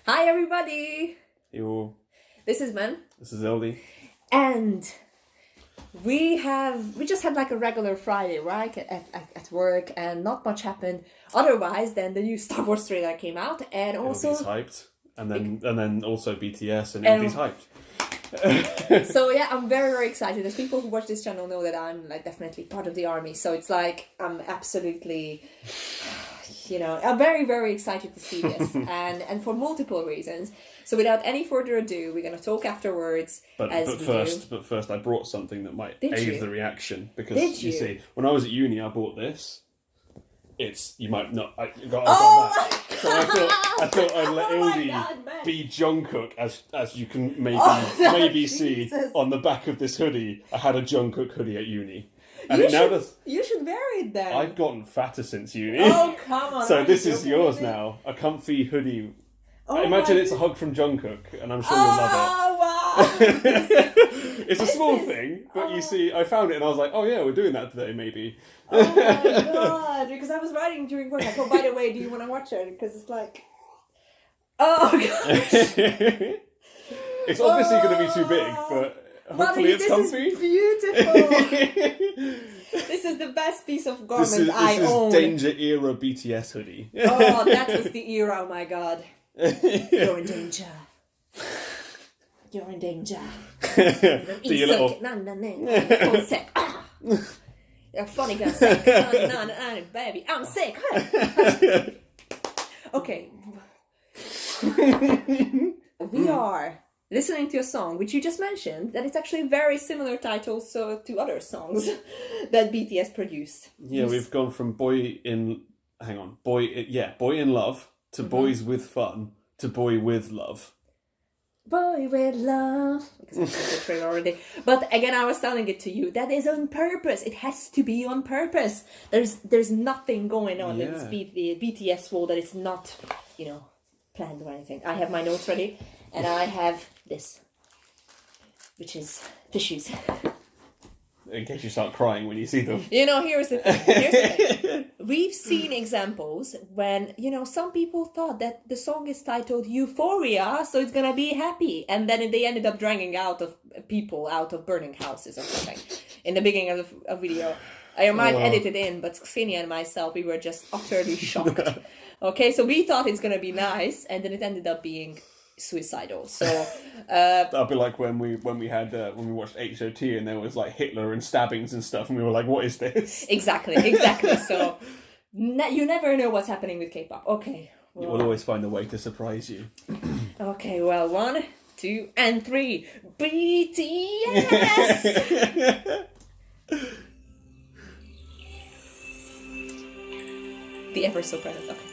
Hi everybody! Yo. This is Ben. This is Ildi. And we just had like a regular Friday, right? At work, and not much happened otherwise than the new Star Wars trailer came out, and also Ildi's hyped. And then also BTS and Ildi's hyped. So yeah, I'm very, very excited. As people who watch this channel know that I'm like definitely part of the army, so it's like I'm absolutely, I'm very, very excited to see this, and for multiple reasons. So without any further ado, we're gonna talk afterwards. But first, I brought something that might aid the reaction, because you see, when I was at uni, I bought this. You might not. I got that. So I thought I'd let Ildi be Jungkook, as you can maybe see on the back of this hoodie. I had a Jungkook hoodie at uni, and you should wear it then. I've gotten fatter since uni. Oh come on! So this is yours now, a comfy hoodie. I imagine it's a hug from Jungkook, and I'm sure you'll love it. Oh wow! It's a small thing, but you see, I found it and I was like, oh yeah, we're doing that today, maybe. Oh my god! Because I was writing during work, like, oh, by the way, do you want to watch it? Because it's like, oh gosh! It's obviously going to be too big, but hopefully it's comfy. This is beautiful. This is the best piece of garment I own. This is Danger Era BTS hoodie. Oh, that was the era, oh my god. You're in danger. You're in danger. Do your little... You're funny girl, sick. Baby, I'm sick. Okay. We are listening to a song which you just mentioned, that it's actually very similar titles to other songs that BTS produced. Yeah, we've gone from Boy in Love to Boys with Fun to Boy with Love. Boy with love, because I said the trailer already. But again, I was telling it to you, that is on purpose. It has to be on purpose. There's nothing going on in this BTS world that it's not, planned or anything. I have my notes ready, and I have this, which is tissues. In case you start crying when you see them. Here's the thing. We've seen examples when, some people thought that the song is titled Euphoria, so it's gonna be happy. And then they ended up dragging people out of burning houses or something in the beginning of the video. I might edit it in, but Xenia and myself, we were just utterly shocked. Okay, so we thought it's gonna be nice, and then it ended up being suicidal. So that'd be like when we watched HOT and there was like Hitler and stabbings and stuff, and we were like, what is this? Exactly. So you never know what's happening with K-pop. Okay, you will always find a way to surprise you. Okay, well, 1, 2, and 3, BTS. The ever so present. Okay,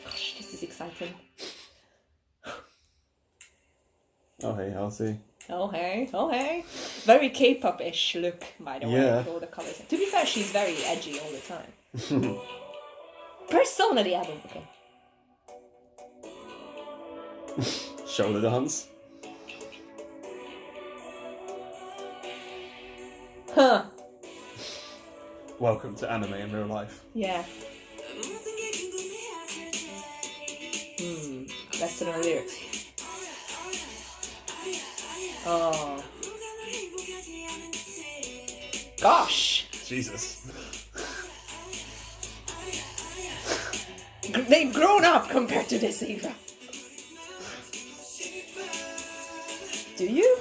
gosh, this is exciting. Oh hey, Halsey. Oh hey. Very K-pop-ish look, by the way, with all the colours. To be fair, she's very edgy all the time. Persona the album, okay. Shoulder dance. Huh. Welcome to anime in real life. Yeah. That's in our lyrics. Oh. Gosh. Jesus. They've grown up compared to this era. Do you?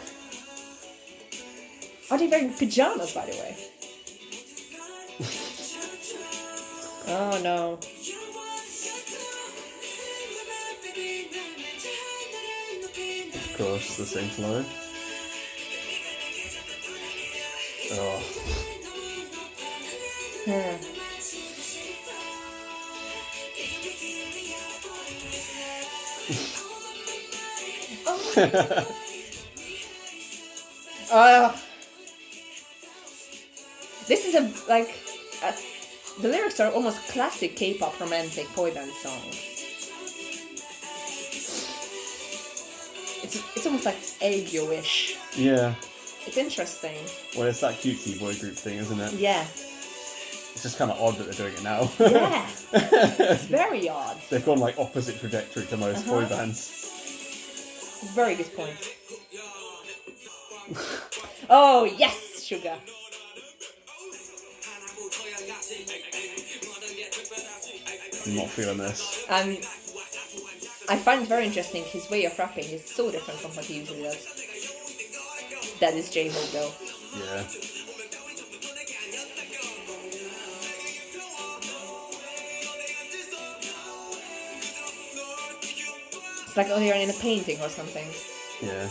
Are they wearing pajamas, by the way? Oh no. Of course, the same flow. Oh. This is the lyrics are almost classic K-pop romantic boy band song. It's almost like Aegyo-ish. Yeah. It's interesting. Well, it's that cutesy boy group thing, isn't it? Yeah. It's just kind of odd that they're doing it now. Yeah. It's very odd. They've gone like opposite trajectory to most boy bands. Very good point. Oh, yes, Sugar. I'm not feeling this. I find it very interesting. His way of rapping is so different from what he usually does. That is J-Ho, though. Yeah. It's like, oh, you're in a painting or something. Yeah.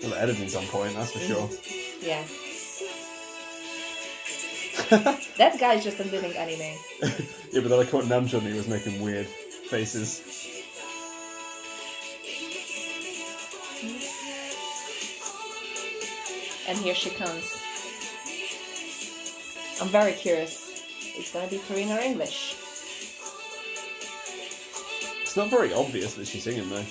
Well, the editing's on point, that's for sure. Yeah. That guy is just a living anime. Yeah, but then I caught Namjoon, he was making weird faces. And here she comes. I'm very curious. It's gonna be Korean or English? It's not very obvious that she's singing, though.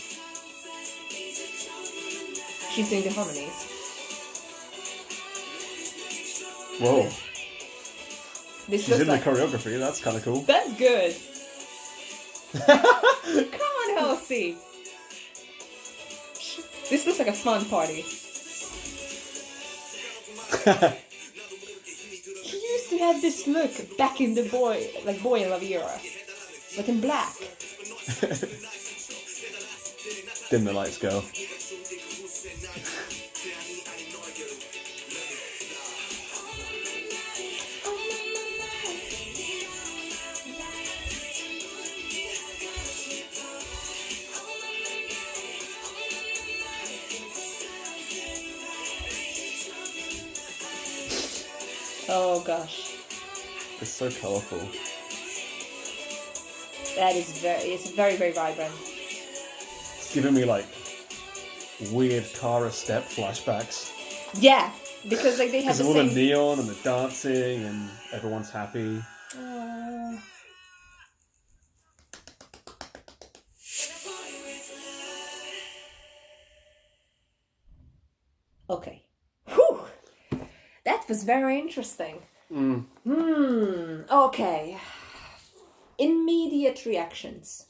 She's doing the harmonies. Whoa. This She's in like... the choreography, that's kind of cool. That's good. Come on, Halsey. This looks like a fun party. He used to have this look back in the Boy in Love era, but in black. Dim the lights, girl. Oh gosh. It's so colourful. It's very, very vibrant. It's giving me like weird Kara step flashbacks. Yeah, because like they have the all same... the neon and the dancing and everyone's happy. Okay. Whew. That was very interesting. Okay. Immediate reactions.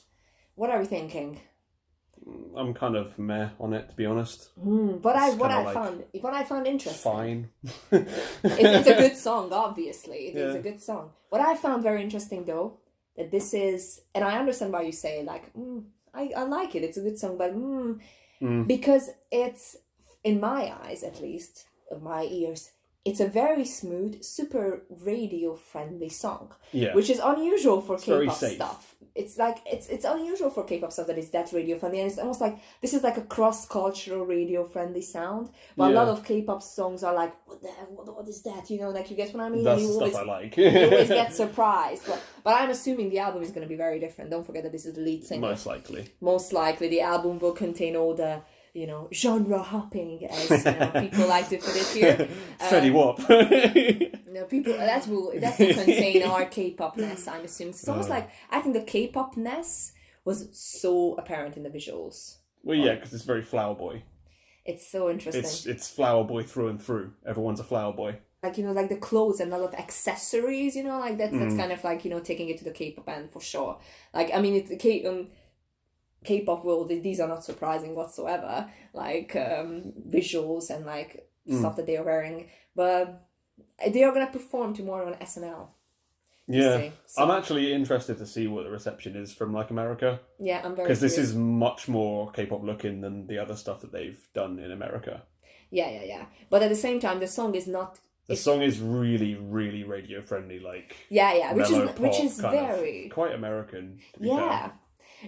What are we thinking? I'm kind of meh on it, to be honest. What I found interesting. Fine. It's a good song, obviously. It is a good song. What I found very interesting, though, that this is, and I understand why you say like, I like it. It's a good song, but because it's, in my eyes at least, of my ears, it's a very smooth, super radio-friendly song. Yeah. Which is unusual for it's K-pop stuff. It's like, it's unusual for K-pop stuff that is that radio-friendly. And it's almost like, this is like a cross-cultural radio-friendly sound. But a lot of K-pop songs are like, what the hell, what is that? You know, like, you get what I mean? That's the stuff I like. You always get surprised. But I'm assuming the album is going to be very different. Don't forget that this is the lead singer. Most likely. Most likely. The album will contain all the, you know, genre hopping, as people like to put it here. Fetty Wap. People that will contain our K-pop-ness, I'm assuming. It's almost like, I think the K-pop-ness was so apparent in the visuals. Well, yeah, because it's very Flower Boy. It's so interesting. It's Flower Boy through and through. Everyone's a Flower Boy. Like, you know, like the clothes and a lot of accessories, you know, like that's kind of like, you know, taking it to the K-pop end for sure. Like, I mean, K-pop world, these are not surprising whatsoever, like visuals and like stuff that they are wearing, but they are going to perform tomorrow on SNL. Yeah, so, I'm actually interested to see what the reception is from like America. Yeah, I'm very because this is much more K-pop looking than the other stuff that they've done in America. Yeah. But at the same time, the song is not. The song is really, really radio friendly, like which is very quite American. To be fair.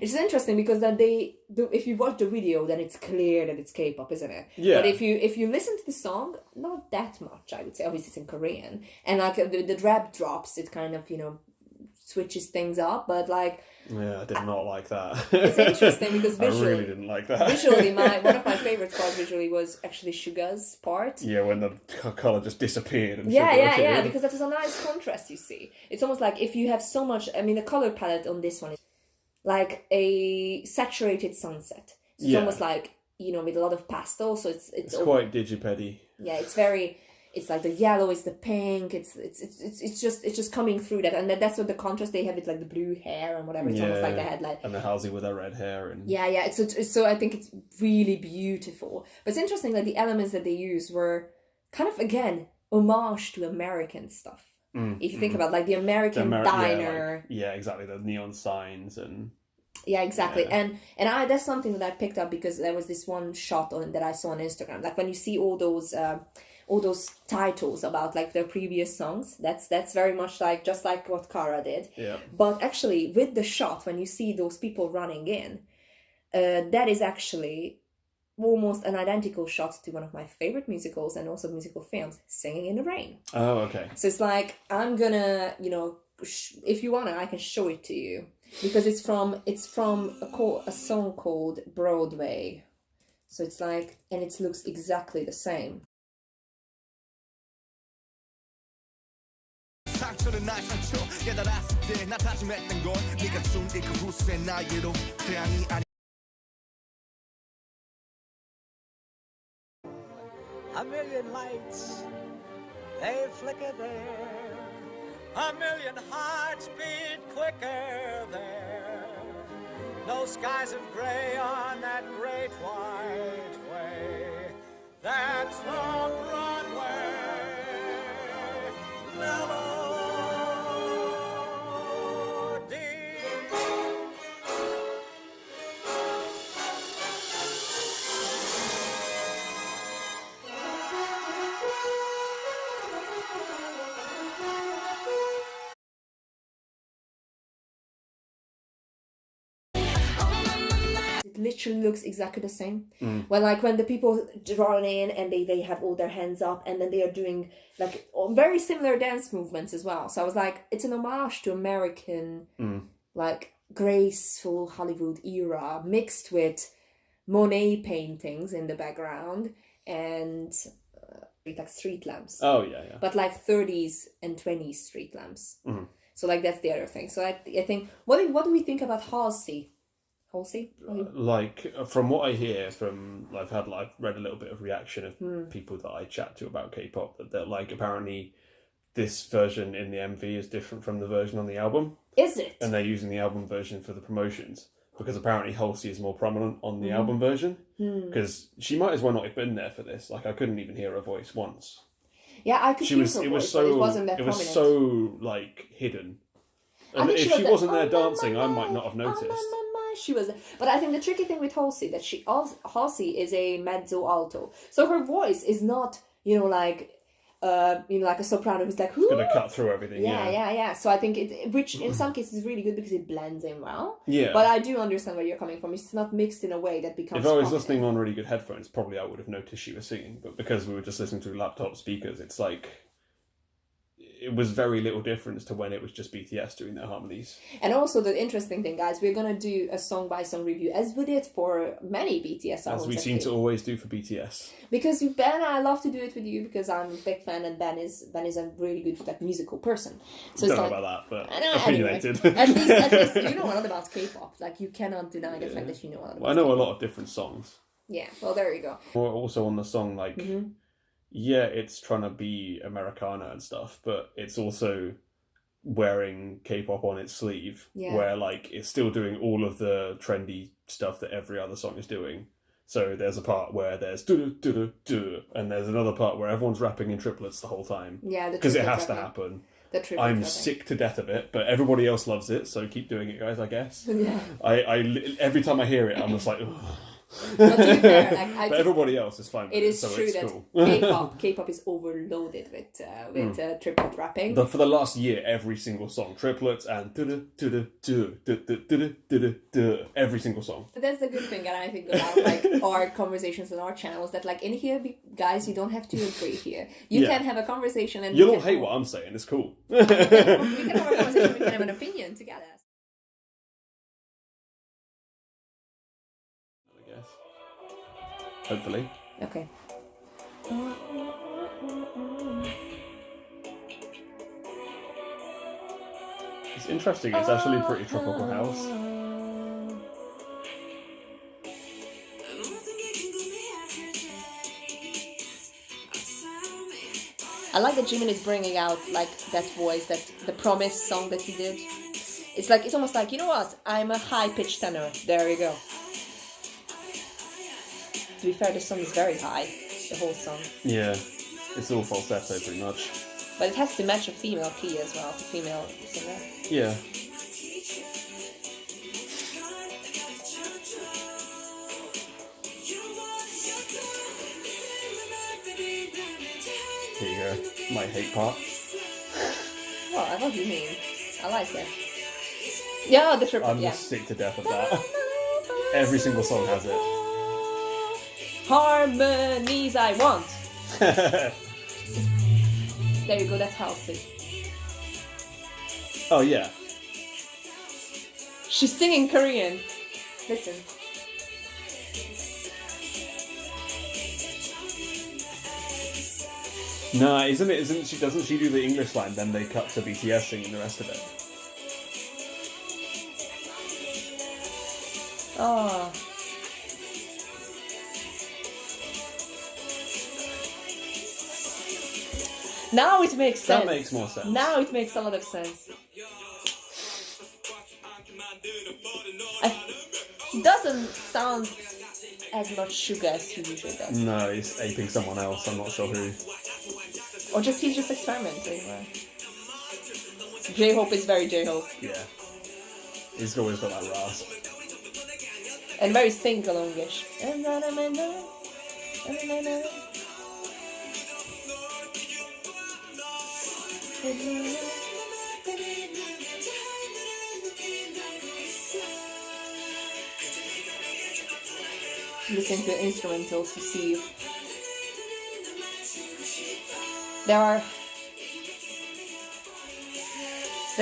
It's interesting because that if you watch the video, then it's clear that it's K-pop, isn't it? Yeah. But if you listen to the song, not that much, I would say. Obviously, it's in Korean, and like the rap drops, it kind of, you know, switches things up. But like, yeah, I did not like that. It's interesting because visually, I really didn't like that. Visually, one of my favorite parts visually was actually Suga's part. Yeah, when the color just disappeared. And yeah, because that is a nice contrast. You see, it's almost like if you have so much. I mean, the color palette on this one is like a saturated sunset. So it's almost like, you know, with a lot of pastel. So it's quite digipedy. Yeah, it's like the yellow is the pink. It's just coming through that, and that's what the contrast they have with like the blue hair and whatever. It's almost like they had like, and the Halsey with her red hair and yeah. It's so I think it's really beautiful. But it's interesting that the elements that they used were kind of again homage to American stuff. If you think about like the American diner, exactly, the neon signs and. Yeah, exactly. And that's something that I picked up because there was this one shot that I saw on Instagram. Like when you see all those titles about like their previous songs, that's very much like just like what Cara did. Yeah. But actually with the shot, when you see those people running in, that is actually almost an identical shot to one of my favorite musicals and also musical films, Singing in the Rain. Oh, okay. So it's like, I'm gonna, if you wanna, I can show it to you. Because it's from a song called Broadway. So it's like, and it looks exactly the same. A million lights, they flicker there. A million hearts beat quicker there. No skies of gray on that great white way. That's the Broadway. It literally looks exactly the same. When like when the people run in and they have all their hands up and then they are doing like very similar dance movements as well. So I was like, it's an homage to American like graceful Hollywood era mixed with Monet paintings in the background and like street lamps. Oh yeah. But like 30s and 20s street lamps. So like that's the other thing. So I think what do we think about Halsey? Like from what I hear from I've read a little bit of reaction of people that I chat to about K-pop that like apparently this version in the MV is different from the version on the album. Is it? And they're using the album version for the promotions because apparently Halsey is more prominent on the album version because she might as well not have been there for this. Like I couldn't even hear her voice once. Yeah, I could hear her voice, but it wasn't that prominent. It was so like hidden. And if she wasn't there dancing, I might not have noticed. She was, but I think the tricky thing with Halsey Halsey is a mezzo alto, so her voice is not like a soprano who's like it's gonna cut through everything. Yeah. So I think which in some cases is really good because it blends in well. Yeah. But I do understand where you're coming from. It's not mixed in a way that becomes. If I was listening on really good headphones, probably I would have noticed she was singing. But because we were just listening through laptop speakers, it's like. It was very little difference to when it was just BTS doing their harmonies. And also the interesting thing, guys, we're going to do a song-by-song review, as we did for many BTS albums. As we seem to always do for BTS. Because Ben, I love to do it with you because I'm a big fan and Ben is a really good like, musical person. So don't know about that, but opinionated. Anyway, at least you know a lot about K-pop. Like, you cannot deny the fact that you know a lot about Well, I know K-pop. a lot of different songs. Yeah, well, there you go. Also on the song, like... Yeah, it's trying to be Americana and stuff, but it's also wearing K-pop on its sleeve, where like it's still doing all of the trendy stuff that every other song is doing. So there's a part where there's do, and there's another part where everyone's rapping in triplets the whole time. Yeah, because it has to happen. I'm sick to death of it, but everybody else loves it, so keep doing it, guys. I guess. Yeah. I every time I hear it, I'm just like. Ugh. But to be fair, but everybody else is fine with it. It is so true that cool. K-pop is overloaded with triplet rapping. For the last year, every single song, triplets and every single song. But that's the good thing, and I think about like our conversations on our channels that like in here, guys, you don't have to agree here. You can have a conversation, and you'll all hate what I'm saying. It's cool. we can have a conversation. We can have an opinion together. Hopefully. Okay. It's interesting. It's actually pretty tropical house. I like that Jimin is bringing out like that voice, that the Promise song that he did. It's like, it's almost like, you know what? I'm a high-pitched tenor. There you go. To be fair, the song is very high. The whole song. Yeah, it's all falsetto pretty much. But it has to match a female key as well, the female singer. Yeah. Here you go, my hate part. Well, what do you mean? I like it. Yeah, the triple. I'm just sick to death of that. Every single song has it. Harmonies I want. There you go, that's Halsey. Oh yeah. She's singing Korean. Listen. Nah, isn't she, doesn't she do the English line, then they cut to BTS singing the rest of it? Oh. Now it makes sense. That makes more sense. Now it makes a lot of sense. He doesn't sound as much sugar as he usually does. No, he's aping someone else, I'm not sure who. Or just he's just experimenting. Right? J-Hope is very J-Hope. Yeah. He's always got that rasp. And very sing-alongish. Listen to the instrumentals to see if there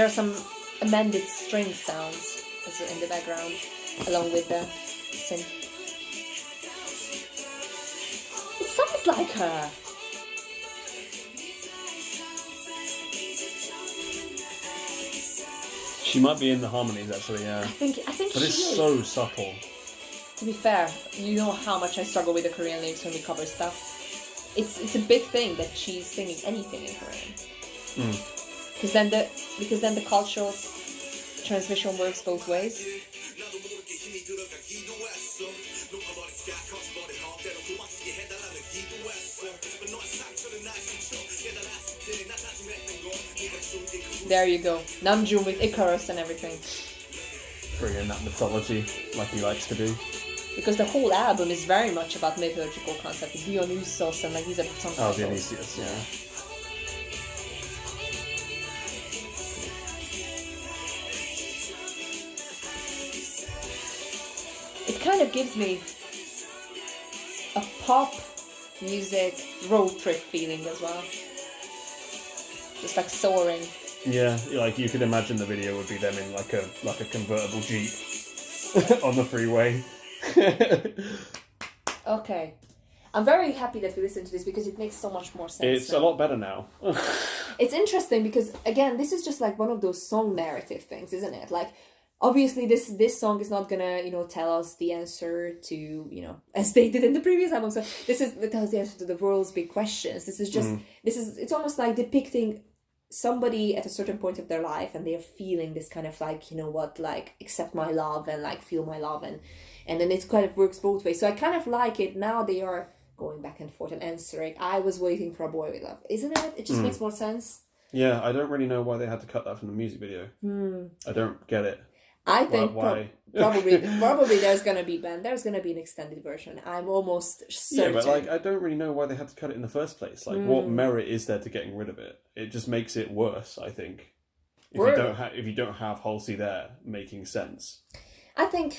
are some amended string sounds also in the background along with the synth. It sounds like her. She might be in the harmonies actually, yeah. I think But she it's is. so subtle. To be fair, you know how much I struggle with the Korean lyrics when we cover stuff. It's a big thing that she's singing anything in Korean. Because then the cultural transmission works both ways. There you go. Namjoon with Icarus and everything. Bring in that mythology like he likes to do. Because the whole album is very much about mythological concepts. Dionysos and like these are some Oh, Dionysius, yeah. It kind of gives me a pop music road trip feeling as well. Just like soaring. Yeah, like you could imagine the video would be them in like a convertible Jeep on the freeway. Okay. I'm very happy that we listened to this because it makes so much more sense. It's a lot better now. It's interesting because, again, this is just like one of those song narrative things, isn't it? Like, obviously this song is not gonna, tell us the answer to, as they did in the previous album. So this tells the answer to the world's big questions. This is just, it's almost like depicting somebody at a certain point of their life and they're feeling this kind of like, like accept my love and like feel my love and then it kind of works both ways. So I kind of like it. Now they are going back and forth and answering. I was waiting for a boy with love. Isn't it? It just makes more sense. Yeah, I don't really know why they had to cut that from the music video. I don't get it. I think why? probably there's gonna be Ben. There's gonna be an extended version. I'm almost certain. Yeah, but like I don't really know why they had to cut it in the first place. Like, what merit is there to getting rid of it? It just makes it worse. I think if you don't have Halsey there making sense. I think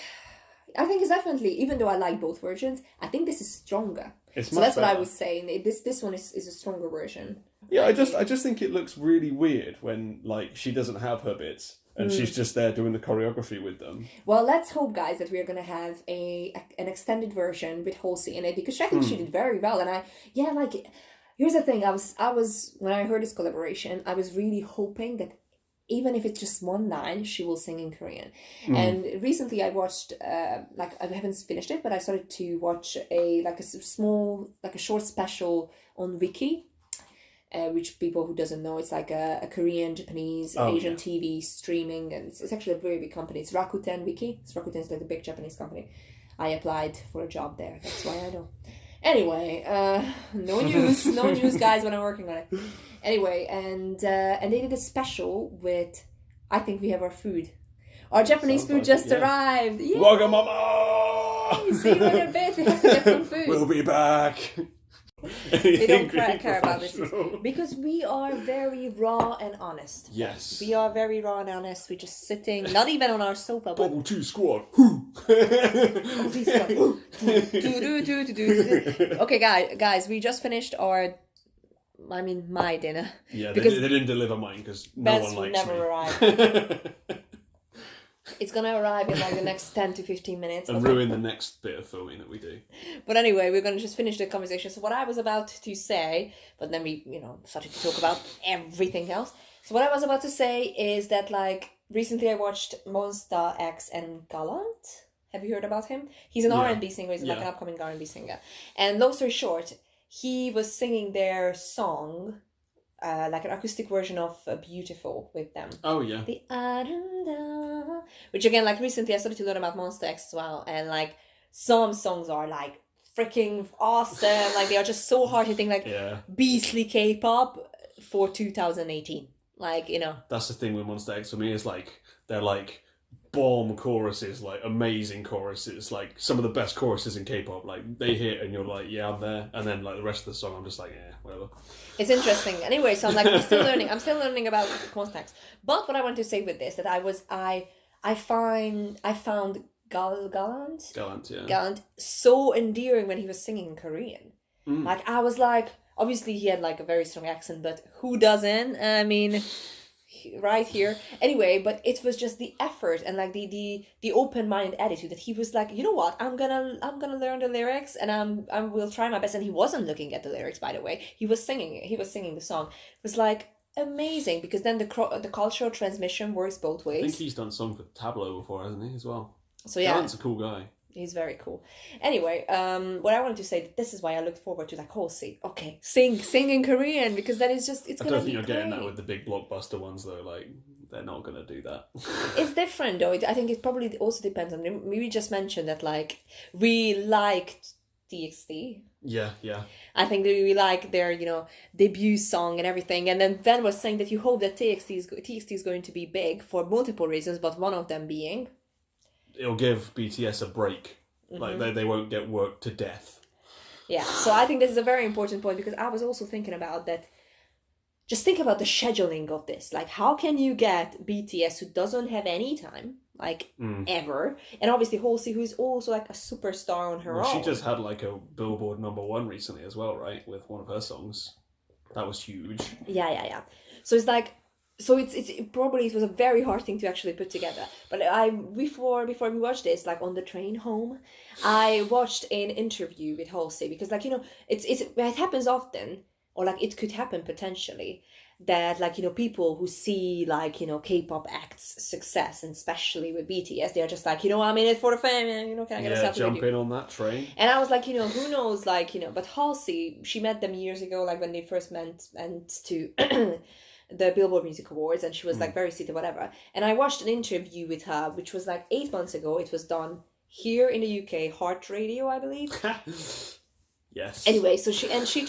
it's definitely, even though I like both versions, I think this is stronger. It's so much that's better. what I was saying. This one is a stronger version. Yeah, I just think it looks really weird when like she doesn't have her bits. And she's just there doing the choreography with them. Well, let's hope, guys, that we're going to have an extended version with Halsey in it, because I think she did very well. And here's the thing. I was when I heard this collaboration, I was really hoping that even if it's just one line, she will sing in Korean. And recently I watched, I haven't finished it, but I started to watch a short special on Wiki. which people who doesn't know, it's like a Korean, Japanese, Asian TV streaming, and it's actually a very big company. It's Rakuten Wiki. Rakuten is like a big Japanese company. I applied for a job there. That's why I know. Anyway, no news, guys, when I'm working on it. Anyway, and they did a special with, I think we have our food. Our Japanese food just arrived. Yay! Wagamama! See you in a bit. We have to get some food. We'll be back. They don't care about this because we are very raw and honest. Yes. We are very raw and honest. We're just sitting, not even on our sofa, but BubbleTeaSquad. Okay, guys, we just finished my dinner. Yeah, they didn't deliver mine because no one likes never me. arrive. It's gonna arrive in like the next 10 to 15 minutes. And ruin the next bit of filming that we do. But anyway, we're gonna just finish the conversation. So what I was about to say, but then we, started to talk about everything else. So what I was about to say is that like recently I watched Monsta X and Gallant. Have you heard about him? He's an R&B singer. He's like an upcoming R&B singer. And long story short, he was singing their song, like an acoustic version of Beautiful with them. Oh, yeah. Which again, like recently I started to learn about Monsta X as well. And like some songs are like freaking awesome. Like they are just so hard hitting, like beastly K-pop for 2018. Like, That's the thing with Monsta X for me is like, they're like bomb choruses, like amazing choruses, like some of the best choruses in K-pop. Like they hit and you're like, yeah, I'm there. And then like the rest of the song, I'm just like, yeah, whatever. It's interesting. Anyway, so I'm like, I'm still learning about Monsta X. But what I want to say with this, that I found Gallant so endearing when he was singing in Korean. Like I was like, obviously he had like a very strong accent, but who doesn't? I mean, right here. Anyway, but it was just the effort and like the open-minded attitude that he was like, you know what, I'm gonna learn the lyrics and I will try my best. And he wasn't looking at the lyrics, by the way. He was singing the song. It was like amazing because then the cultural transmission works both ways. I think he's done songs with Tableau before, hasn't he, as well? So yeah, Gallant's a cool guy. He's very cool. Anyway, what I wanted to say, this is why I looked forward to like Halsey. Okay, sing in Korean because that is just, it's gonna be I don't think you're great. getting that with the big blockbuster ones though. Like they're not gonna do that. It's different though. I think it probably also depends on. We just mentioned that like we liked TXT. Yeah. I think that we like their debut song and everything. And then Ben was saying that you hope that TXT is going to be big for multiple reasons, but one of them being. It'll give BTS a break. Like they won't get worked to death. Yeah, so I think this is a very important point because I was also thinking about that. Just think about the scheduling of this. Like, how can you get BTS who doesn't have any time, like ever, and obviously Halsey, who's also like a superstar on her own. She just had like a Billboard #1 recently as well, right? With one of her songs, that was huge. Yeah. So it's like. So it was a very hard thing to actually put together. But before we watched this, like on the train home, I watched an interview with Halsey because like it happens often, or like it could happen potentially, that like people who see like K-pop acts success, and especially with BTS, they're just like I'm in it for the fame, and can I get a selfie with you? Jump in on that train. And I was like who knows, like but Halsey, she met them years ago, like when they first went to. The Billboard Music Awards, and she was like very seated, whatever. And I watched an interview with her, which was like 8 months ago. It was done here in the UK, Heart Radio, I believe. Yes. Anyway, so she mentioned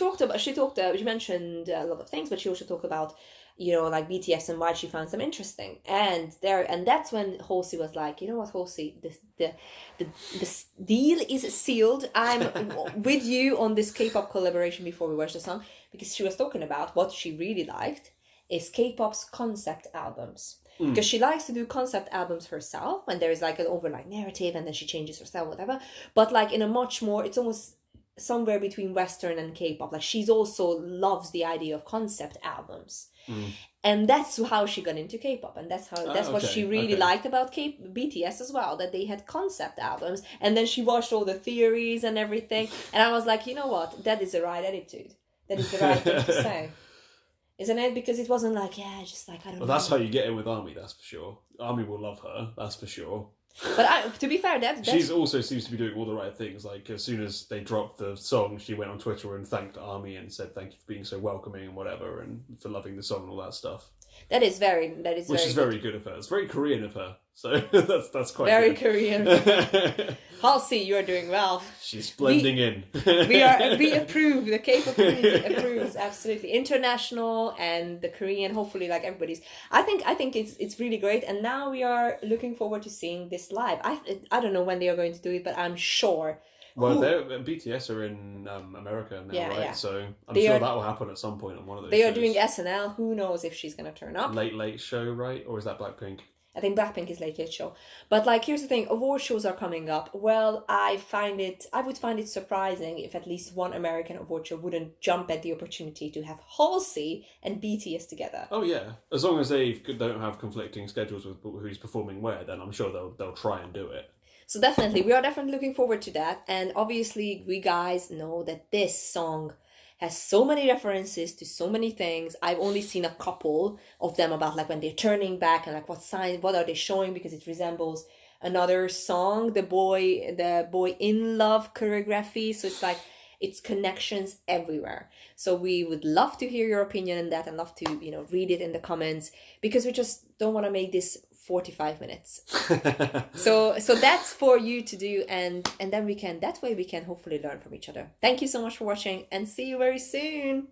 a lot of things, but she also talked about like BTS and why she found them interesting. And that's when Halsey was like, you know what, Halsey, the deal is sealed. I'm with you on this K-pop collaboration before we watch the song, because she was talking about what she really liked is K-pop's concept albums. Because she likes to do concept albums herself, and there is like an overlying narrative, and then she changes her style, whatever. But like in a much more, it's almost somewhere between Western and K-pop. Like she's also loves the idea of concept albums. And that's how she got into K-pop, and that's what she really liked about BTS as well, that they had concept albums. And then she watched all the theories and everything, and I was like, you know what, that is the right attitude. That is the right thing to say. Isn't it? Because it wasn't like, just like, I don't know. Well, that's how you get in with ARMY, that's for sure. ARMY will love her, that's for sure. But to be fair, that's... She's also seems to be doing all the right things. Like, as soon as they dropped the song, she went on Twitter and thanked ARMY and said thank you for being so welcoming and whatever, and for loving the song and all that stuff. That is Which is very good of her. It's very Korean of her. So that's quite very good. Korean. Halsey, you are doing well. She's blending in. we approve. The K-pop community approves, absolutely. International and the Korean, hopefully, like everybody's. I think it's really great, and now we are looking forward to seeing this live. I don't know when they are going to do it, but I'm sure. Well, BTS are in America now, right? Yeah. So I'm sure that will happen at some point on one of those They shows. are doing SNL. Who knows if she's going to turn up. Late show, right? Or is that Blackpink? I think Blackpink is Late Show. But like, here's the thing, award shows are coming up. Well, I would find it surprising if at least one American award show wouldn't jump at the opportunity to have Halsey and BTS together. Oh yeah, as long as they don't have conflicting schedules with who's performing where, then I'm sure they'll try and do it. So definitely, we are definitely looking forward to that. And obviously, we guys know that this song has so many references to so many things. I've only seen a couple of them about like when they're turning back and like what are they showing, because it resembles another song, the boy in love choreography. So it's like it's connections everywhere. So we would love to hear your opinion on that and love to read it in the comments, because we just don't want to make this 45 minutes. So that's for you to do, and then we can hopefully learn from each other. Thank you so much for watching, and see you very soon.